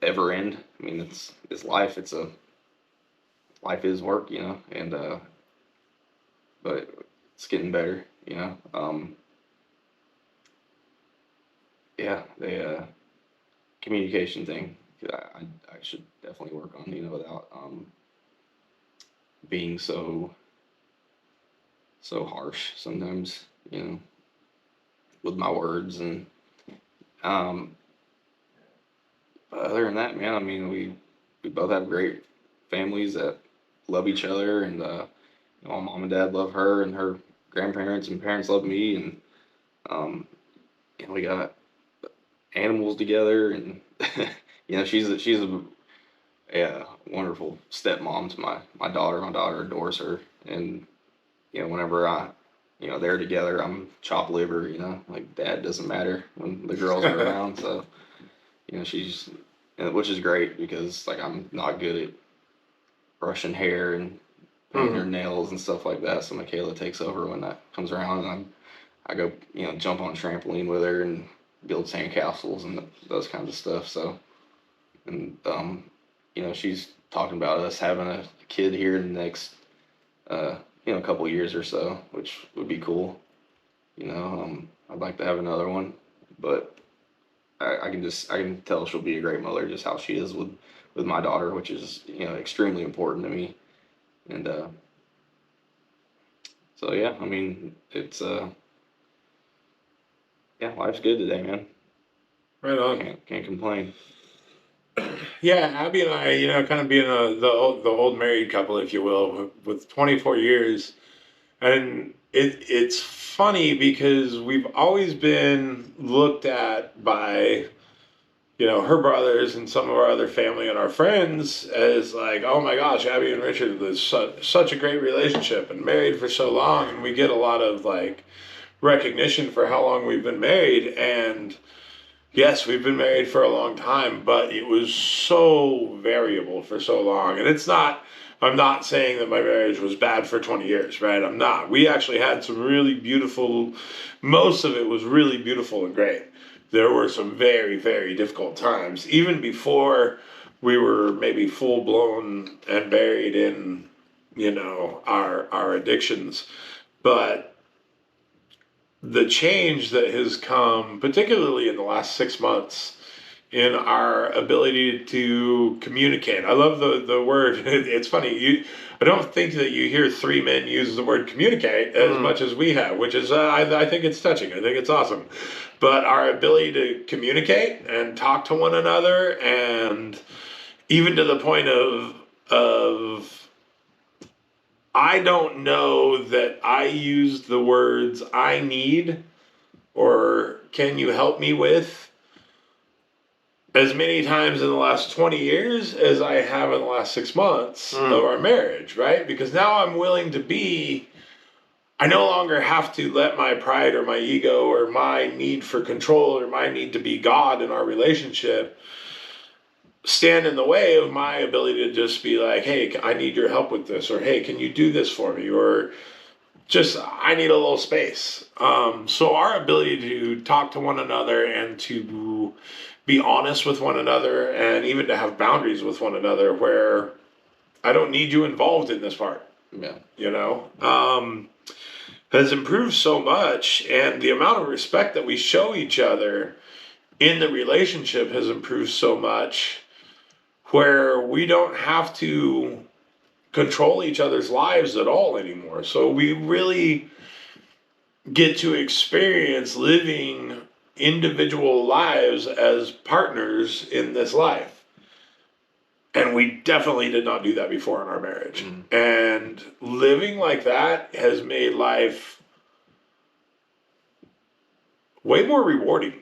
ever end. I mean, it's life. Life is work, and but it's getting better. Yeah, the communication thing. I should definitely work on, without being so harsh sometimes, with my words, and um but other than that, man, I mean, we both have great families that love each other, and my mom and dad love her, and her grandparents and parents love me, and um we got animals together, and she's a wonderful stepmom to my daughter. My daughter adores her, and whenever they're together, I'm chopped liver. Like dad doesn't matter when the girls are around. So she's, which is great because like I'm not good at brushing hair and painting her Mm-hmm. nails and stuff like that. So Michaela takes over when that comes around, and I go jump on a trampoline with her and build sandcastles and those kinds of stuff. So and she's talking about us having a kid here in the next uh couple of years or so, which would be cool. I'd like to have another one, but I can tell she'll be a great mother, just how she is with my daughter, which is extremely important to me. And so yeah, I mean it's yeah, life's good today, man. Right on. Can't complain. Yeah, Abby and I, kind of being the old married couple, if you will, with 24 years, and it's funny because we've always been looked at by her brothers and some of our other family and our friends as like, oh my gosh, Abby and Richard was such a great relationship and married for so long, and we get a lot of like recognition for how long we've been married, and yes, we've been married for a long time, but it was so variable for so long. And I'm not saying that my marriage was bad for 20 years, right? I'm not. We actually had some really beautiful, most of it was really beautiful and great. There were some very, very difficult times, even before we were maybe full blown and buried in, our addictions. But the change that has come, particularly in the last 6 months, in our ability to communicate. I love the word. It's funny. I don't think that you hear three men use the word communicate as Mm-hmm. much as we have, which is I think it's touching. I think it's awesome. But our ability to communicate and talk to one another, and even to the point of I don't know that I use the words I need or can you help me with as many times in the last 20 years as I have in the last 6 months of Mm. our marriage, right? Because now I'm willing to I no longer have to let my pride or my ego or my need for control or my need to be God in our relationship stand in the way of my ability to just be like, hey, I need your help with this, or hey, can you do this for me, or just I need a little space. So our ability to talk to one another and to be honest with one another and even to have boundaries with one another where I don't need you involved in this part, Yeah. you know, has improved so much. And the amount of respect that we show each other in the relationship has improved so much where we don't have to control each other's lives at all anymore. So we really get to experience living individual lives as partners in this life. And we definitely did not do that before in our marriage. Mm. And living like that has made life way more rewarding,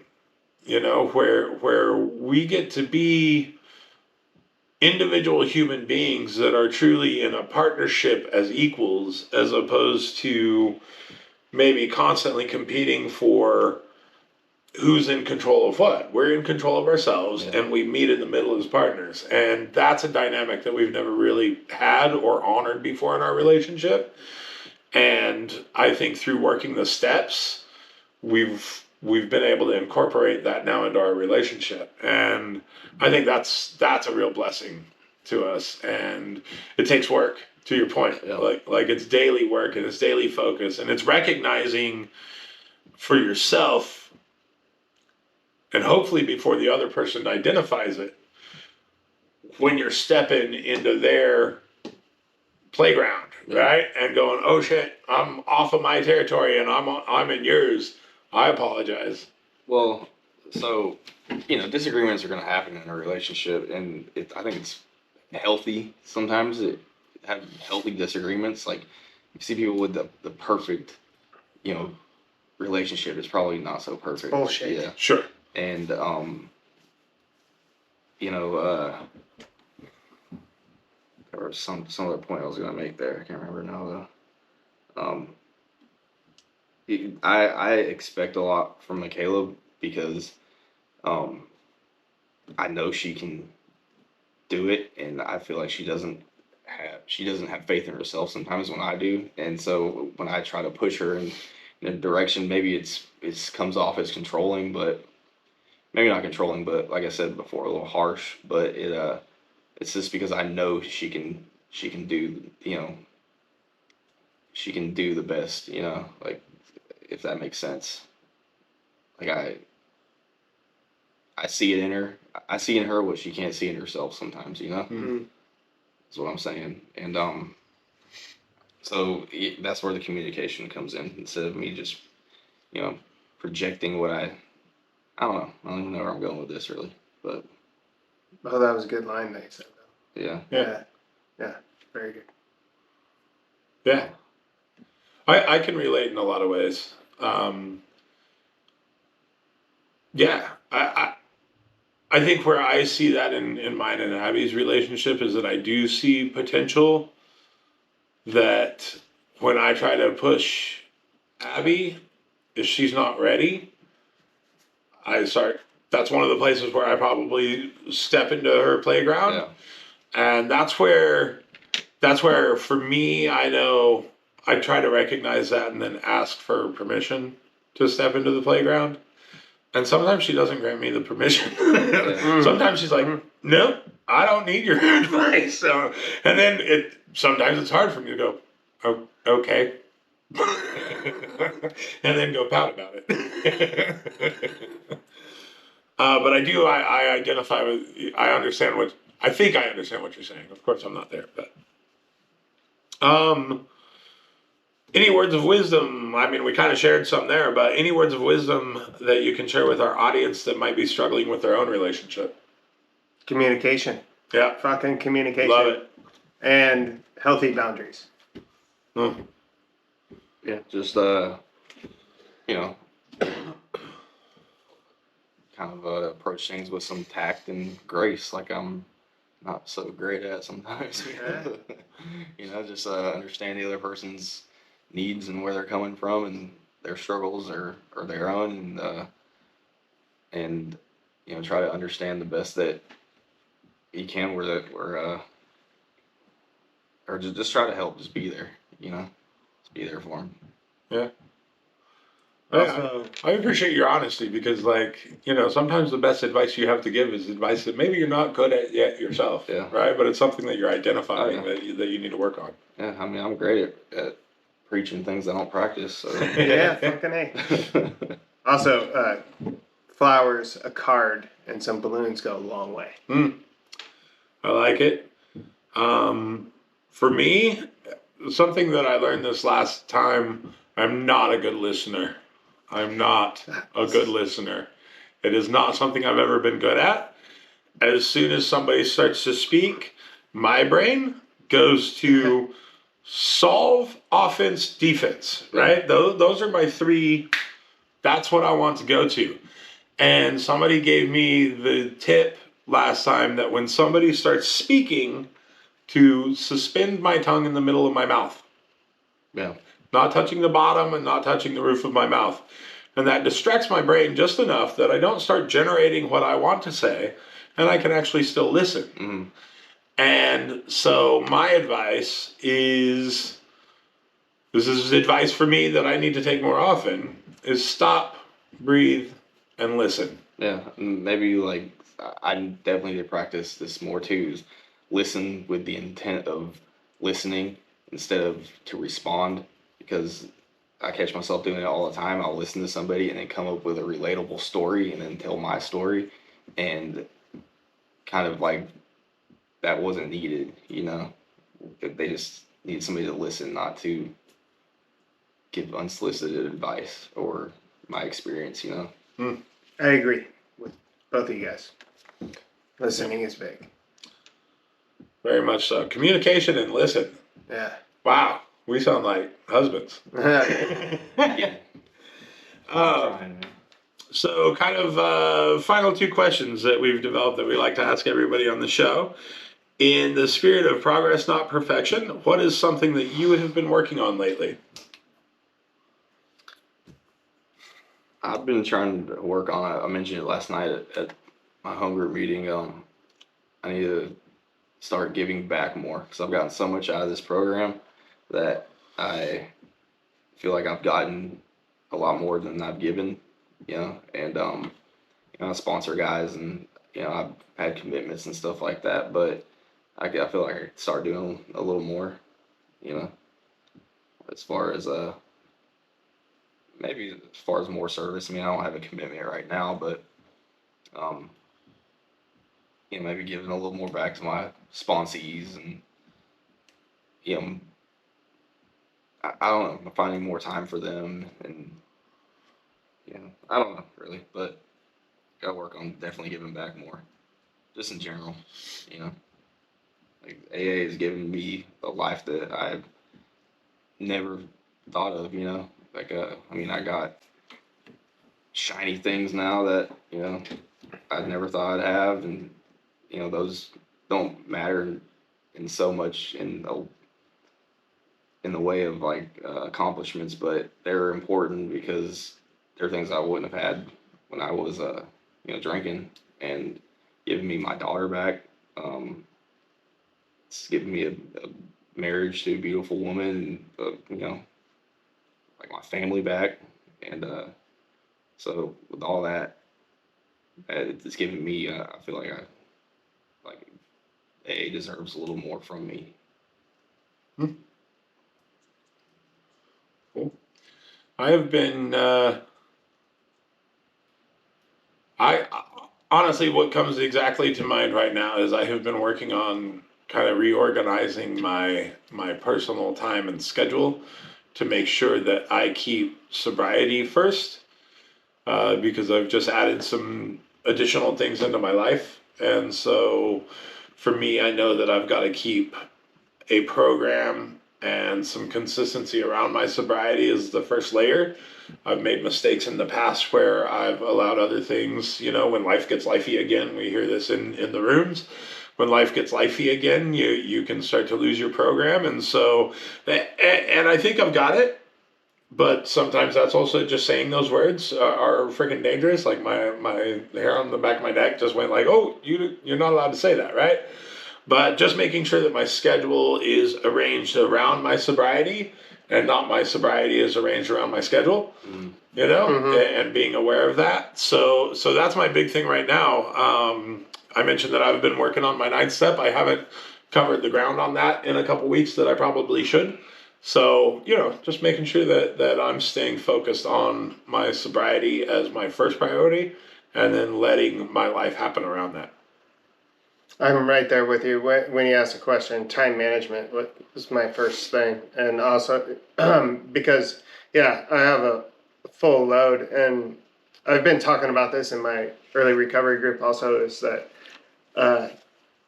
where we get to be individual human beings that are truly in a partnership as equals, as opposed to maybe constantly competing for who's in control of what. We're in control of ourselves, Yeah. and we meet in the middle as partners. And that's a dynamic that we've never really had or honored before in our relationship. And I think through working the steps, we've been able to incorporate that now into our relationship. And I think that's a real blessing to us. And it takes work, to your point. Yeah. Like it's daily work and it's daily focus, and it's recognizing for yourself, and hopefully before the other person identifies it, when you're stepping into their playground, right? And going, oh shit, I'm off of my territory and I'm in yours. I apologize. Well, so, disagreements are going to happen in a relationship, and I think it's healthy sometimes to have healthy disagreements. Like, you see people with the perfect, relationship. It's probably not so perfect. Bullshit. Yeah. Sure. And, there was some other point I was going to make there. I can't remember now, though. I expect a lot from Michaela because I know she can do it, and I feel like she doesn't have faith in herself sometimes when I do, and so when I try to push her in a direction, maybe it comes off as controlling, but maybe not controlling, but like I said before, a little harsh. But it's just because I know she can do she can do the best, like, if that makes sense. Like I see it in her. I see in her what she can't see in herself sometimes, Mm-hmm. That's what I'm saying. And so that's where the communication comes in, instead of me just, projecting what I don't know. I don't even know where I'm going with this really, but Oh, that was a good line that you said, though. yeah. Yeah. Very good. Yeah. I can relate in a lot of ways. Yeah. I think where I see that in mine and Abby's relationship is that I do see potential that when I try to push Abby, if she's not ready, that's one of the places where I probably step into her playground. Yeah. And that's where for me, I know I try to recognize that and then ask for permission to step into the playground. And sometimes she doesn't grant me the permission. Sometimes she's like, nope, I don't need your advice. So, and then sometimes it's hard for me to go, oh, okay. And then go pout about it. But I identify with, I think I understand what you're saying. Of course I'm not there, but. Any words of wisdom? I mean, we kind of shared some there, but any words of wisdom that you can share with our audience that might be struggling with their own relationship? Communication. Yeah. Fucking communication. Love it. And healthy boundaries. Yeah, just kind of approach things with some tact and grace, like I'm not so great at sometimes. Just understand the other person's needs and where they're coming from, and their struggles are their own, and try to understand the best that you can or just try to help, just be there, just be there for them. Yeah. Also, I appreciate your honesty because, sometimes the best advice you have to give is advice that maybe you're not good at yet yourself. Yeah. Right? But it's something that you're identifying that you need to work on. Yeah, I mean, I'm great at preaching things I don't practice. So. Yeah, fucking A. Also, flowers, a card, and some balloons go a long way. I like it. For me, something that I learned this last time, I'm not a good listener. I'm not a good listener. It is not something I've ever been good at. As soon as somebody starts to speak, my brain goes to solve, offense, defense, right? Those are my three. That's what I want to go to. And somebody gave me the tip last time that when somebody starts speaking, to suspend my tongue in the middle of my mouth. Yeah. Not touching the bottom and not touching the roof of my mouth. And that distracts my brain just enough that I don't start generating what I want to say, and I can actually still listen. Mm-hmm. And so my advice is, this is advice for me that I need to take more often, is stop, breathe, and listen. Yeah, maybe like I definitely need to practice this more too. Is listen with the intent of listening instead of to respond, because I catch myself doing it all the time. I'll listen to somebody and then come up with a relatable story and then tell my story, and kind of like that wasn't needed. They just need somebody to listen, not to give unsolicited advice or my experience. I agree with both of you guys. Listening is big. Very much so. Communication and listen. Yeah. Wow, we sound like husbands. Yeah. So, kind of final two questions that we've developed that we like to ask everybody on the show. In the spirit of progress, not perfection, what is something that you have been working on lately? I've been trying to work on it. I mentioned it last night at my home group meeting. I need to start giving back more because I've gotten so much out of this program that I feel like I've gotten a lot more than I've given. And I sponsor guys, and I've had commitments and stuff like that, but I feel like I could start doing a little more. As far as maybe as far as more service. I mean, I don't have a commitment right now, but maybe giving a little more back to my sponsees, and I don't know, finding more time for them, and I don't know really, but gotta work on definitely giving back more, just in general. Like AA has given me a life that I've never thought of. Like I mean, I got shiny things now that I never thought I'd have, and those don't matter in so much in the way of like accomplishments, but they're important because they're things I wouldn't have had when I was drinking, and giving me my daughter back. It's giving me a marriage to a beautiful woman, like my family back, and so with all that, it's giving me. I feel like AA deserves a little more from me. Cool. I have been. I honestly, what comes exactly to mind right now is I have been working on kind of reorganizing my personal time and schedule to make sure that I keep sobriety first, because I've just added some additional things into my life, and so for me, I know that I've got to keep a program and some consistency around my sobriety is the first layer. I've made mistakes in the past where I've allowed other things, when life gets lifey again, we hear this in the rooms. When life gets lifey again, you can start to lose your program. And so, and I think I've got it, but sometimes that's also just saying those words are freaking dangerous. Like my hair on the back of my neck just went like, oh, you're not allowed to say that, right? But just making sure that my schedule is arranged around my sobriety and not my sobriety is arranged around my schedule, and being aware of that. So that's my big thing right now. I mentioned that I've been working on my 9th step. I haven't covered the ground on that in a couple weeks that I probably should. So, just making sure that I'm staying focused on my sobriety as my first priority and then letting my life happen around that. I'm right there with you. When you ask a question, time management was my first thing. And also, because, I have a full load. And I've been talking about this in my early recovery group also, is that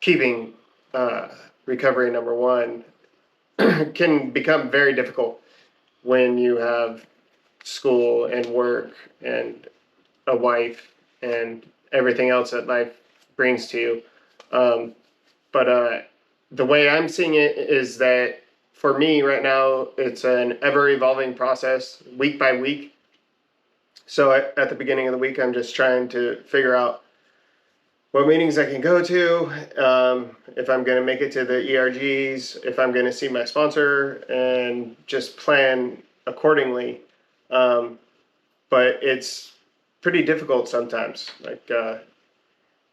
keeping recovery number one can become very difficult when you have school and work and a wife and everything else that life brings to you. But the way I'm seeing it is that for me right now, it's an ever evolving process week by week. So at the beginning of the week, I'm just trying to figure out what meetings I can go to, if I'm going to make it to the ERGs, if I'm going to see my sponsor, and just plan accordingly. But it's pretty difficult sometimes. Like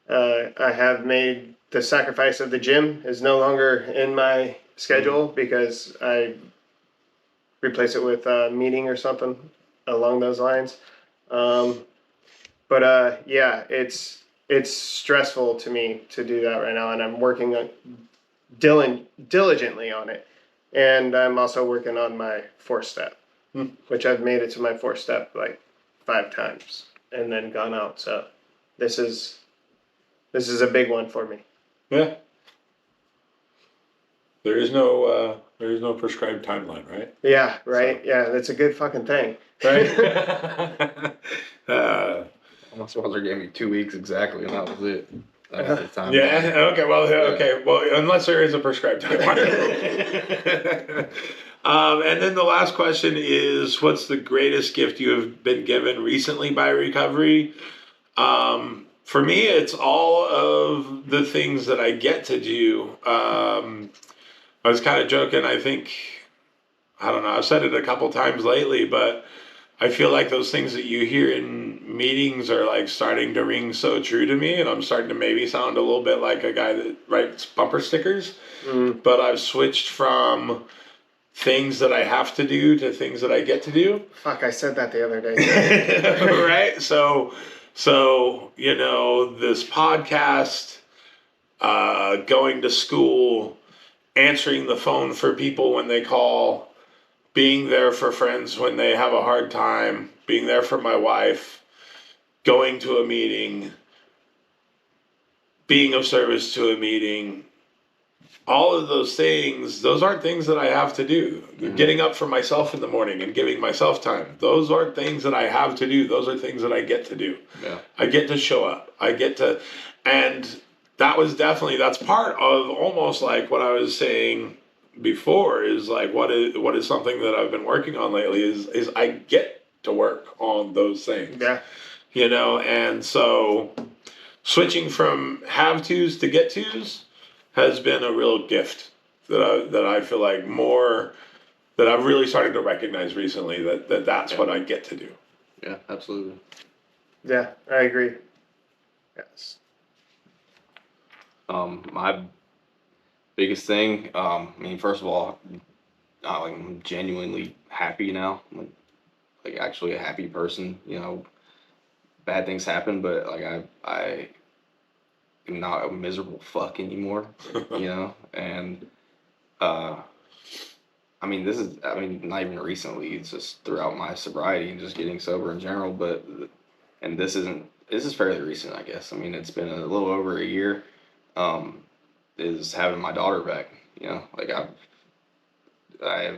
I have made the sacrifice of the gym is no longer in my schedule because I replace it with a meeting or something along those lines. But yeah, it's stressful to me to do that right now, and I'm working on diligently on it. And I'm also working on my 4-step, which I've made it to my 4-step like 5 times and then gone out. So this is a big one for me. Yeah. There is no prescribed timeline, right? Yeah, right. So. Yeah, that's a good fucking thing. Right. My sponsor gave me 2 weeks exactly, and that was it. That was the time. Yeah. Okay. Well. Okay. Well, unless there is a prescribed timeline. And then the last question is, what's the greatest gift you have been given recently by recovery? For me, it's all of the things that I get to do. I was kind of joking. I don't know. I've said it a couple times lately, but I feel like those things that you hear in meetings are like starting to ring so true to me, and I'm starting to maybe sound a little bit like a guy that writes bumper stickers. But I've switched from things that I have to do to things that I get to do. Fuck, I said that the other day. Right? So this podcast, going to school, answering the phone for people when they call, being there for friends when they have a hard time, being there for my wife, going to a meeting, being of service to a meeting, all of those things, those aren't things that I have to do. Mm-hmm. Getting up for myself in the morning and giving myself time, those aren't things that I have to do. Those are things that I get to do. Yeah. I get to show up. And that's part of almost like what I was saying before is like what is something that I've been working on lately is I get to work on those things. Yeah. And so switching from have tos to get tos has been a real gift that I feel like more that I've really started to recognize recently that's what I get to do. Yeah, absolutely. Yeah, I agree. Yes. My biggest thing, first of all, I'm genuinely happy now. Like actually a happy person. Bad things happen, but like I am not a miserable fuck anymore. And not even recently. It's just throughout my sobriety and just getting sober in general. And this is fairly recent, I guess. It's been a little over a year. Is having my daughter back. Like I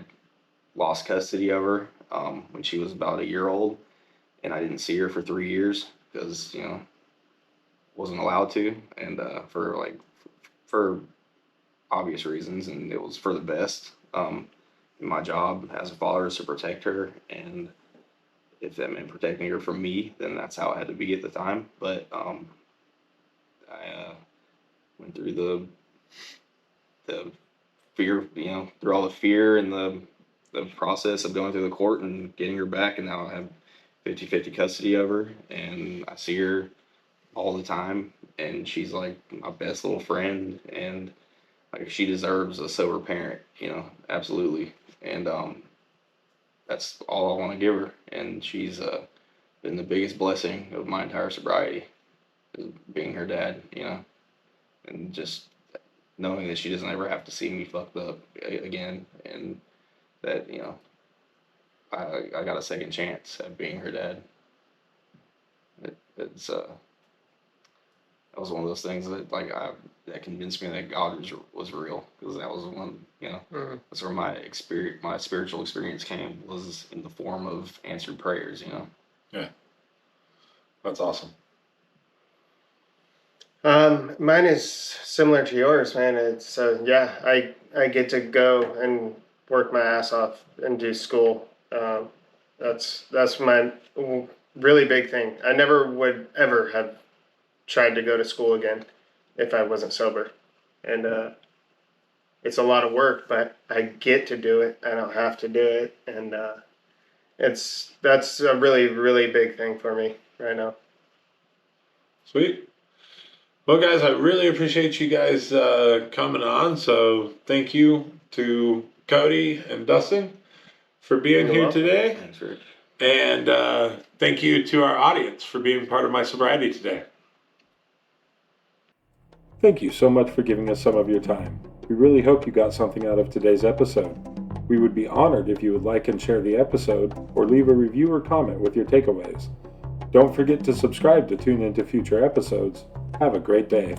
lost custody of her when she was about a year old, and I didn't see her for 3 years because wasn't allowed to, and for obvious reasons, and it was for the best. My job as a father is to protect her, and if that meant protecting her from me, then that's how it had to be at the time. But I went through the fear, through all the fear and the process of going through the court and getting her back, and now I have 50-50 custody of her, and I see her all the time, and she's like my best little friend, and like she deserves a sober parent, absolutely. And that's all I want to give her, and she's been the biggest blessing of my entire sobriety, is being her dad, and just knowing that she doesn't ever have to see me fucked up again, and that I got a second chance at being her dad. It's that was one of those things that that convinced me that God was real, because that was one that's where my spiritual experience came, was in the form of answered prayers. Yeah, that's awesome. Mine is similar to yours, man. It's I get to go and work my ass off and do school. That's my really big thing. I never would ever have tried to go to school again if I wasn't sober, and it's a lot of work, but I get to do it. I don't have to do it, and that's a really big thing for me right now. Sweet. Well, guys, I really appreciate you guys coming on. So thank you to Cody and Dustin for being You're here welcome. today. Thanks, Rich. And thank you to our audience for being part of my sobriety today. Thank you so much for giving us some of your time. We really hope you got something out of today's episode. We would be honored if you would like and share the episode or leave a review or comment with your takeaways. Don't forget to subscribe to tune into future episodes. Have a great day.